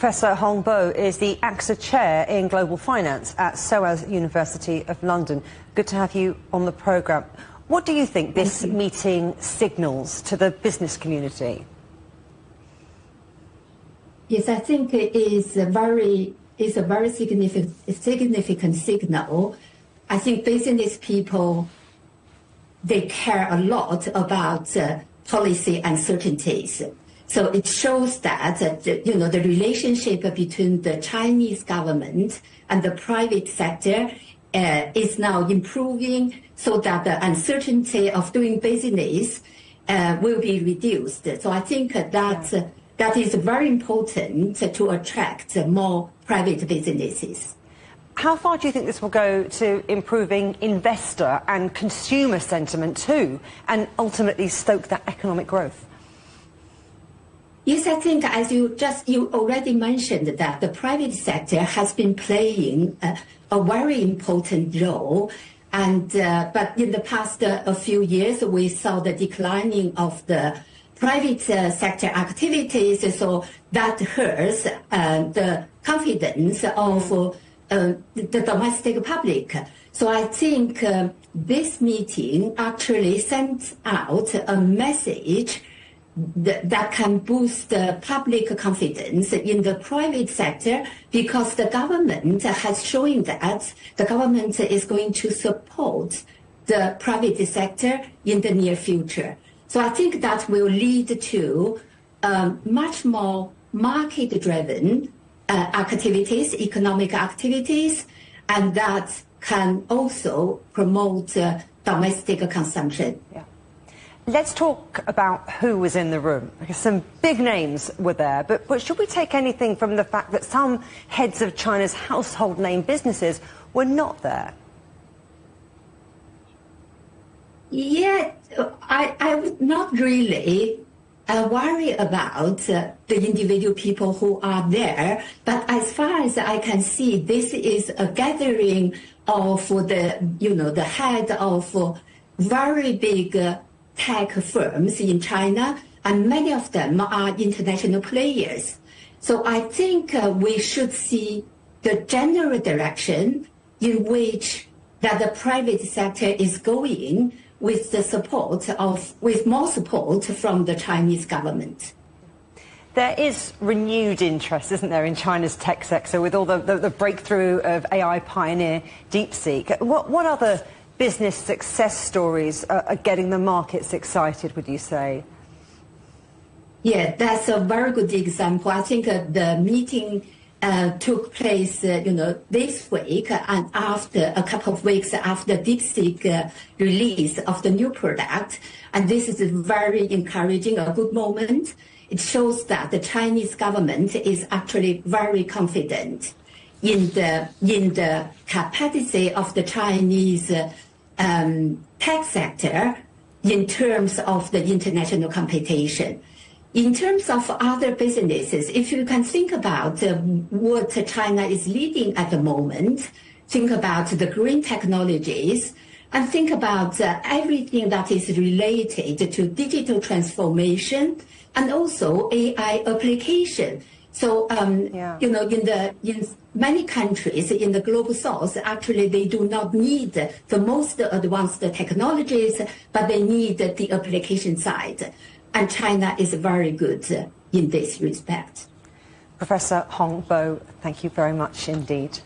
Professor Hong Bo is the AXA Chair in Global Finance at SOAS University of London. Good to have you on the programme. What do you think this meeting signals to the business community? Yes, I think it is a very significant signal. I think business people, they care a lot about policy uncertainties. So it shows that, the relationship between the Chinese government and the private sector is now improving, so that the uncertainty of doing business will be reduced. So I think that is very important to attract more private businesses. How far do you think this will go to improving investor and consumer sentiment too, and ultimately stoke that economic growth? Yes, I think, as you already mentioned, that the private sector has been playing a very important role. But in the past a few years, we saw the declining of the private sector activities, so that hurts the confidence of the domestic public. So I think this meeting actually sent out a message that can boost the public confidence in the private sector, because the government has shown that the government is going to support the private sector in the near future. So I think that will lead to much more market-driven activities, economic activities, and that can also promote domestic consumption. Yeah. Let's talk about who was in the room, because some big names were there, but should we take anything from the fact that some heads of China's household name businesses were not there? Yeah, I would not really worry about the individual people who are there, but as far as I can see, this is a gathering of the head of very big tech firms in China, and many of them are international players. So I think we should see the general direction in which that the private sector is going, with more support from the Chinese government. There is renewed interest, isn't there, in China's tech sector with all the breakthrough of AI pioneer DeepSeek. What other business success stories are getting the markets excited, would you say? Yeah, that's a very good example. I think the meeting took place, this week, and after a couple of weeks after DeepSeek release of the new product. And this is very encouraging, a good moment. It shows that the Chinese government is actually very confident in the capacity of the Chinese tech sector in terms of the international competition. In terms of other businesses, if you can think about what China is leading at the moment, think about the green technologies, and think about everything that is related to digital transformation and also AI application. So, in many countries in the global south, actually they do not need the most advanced technologies, but they need the application side. And China is very good in this respect. Professor Hong Bo, thank you very much indeed.